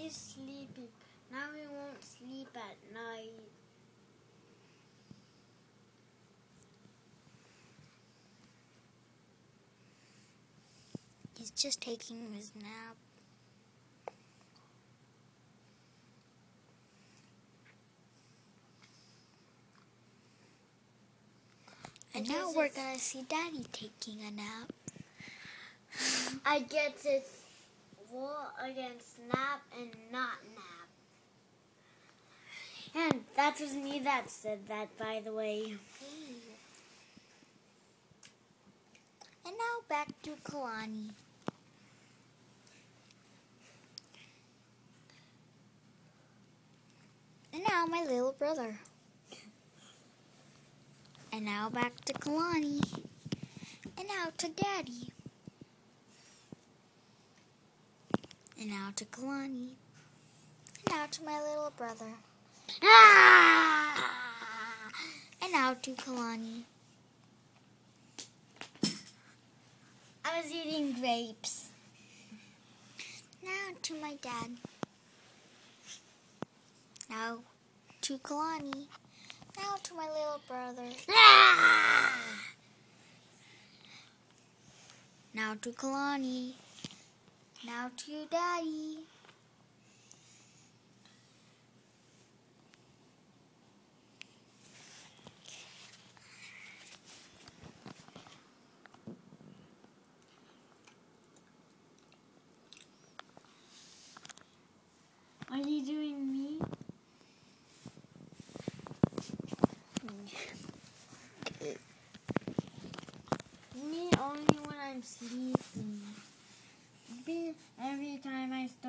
he's sleeping. Now he won't sleep at night. He's just taking his nap. And now we're gonna see Daddy taking a nap. I guess it's war against nap and not nap. And that was me that said that, by the way. And now back to Kalani. And now my little brother. And now back to Kalani. And now to Daddy. And now to Kalani. And now to my little brother. And now to Kalani. I was eating grapes. Now to my dad. Now to Kalani. Now to my little brother. Now to Kalani. Now to Daddy. Are you doing me? Me only when I'm sleeping. Every time I start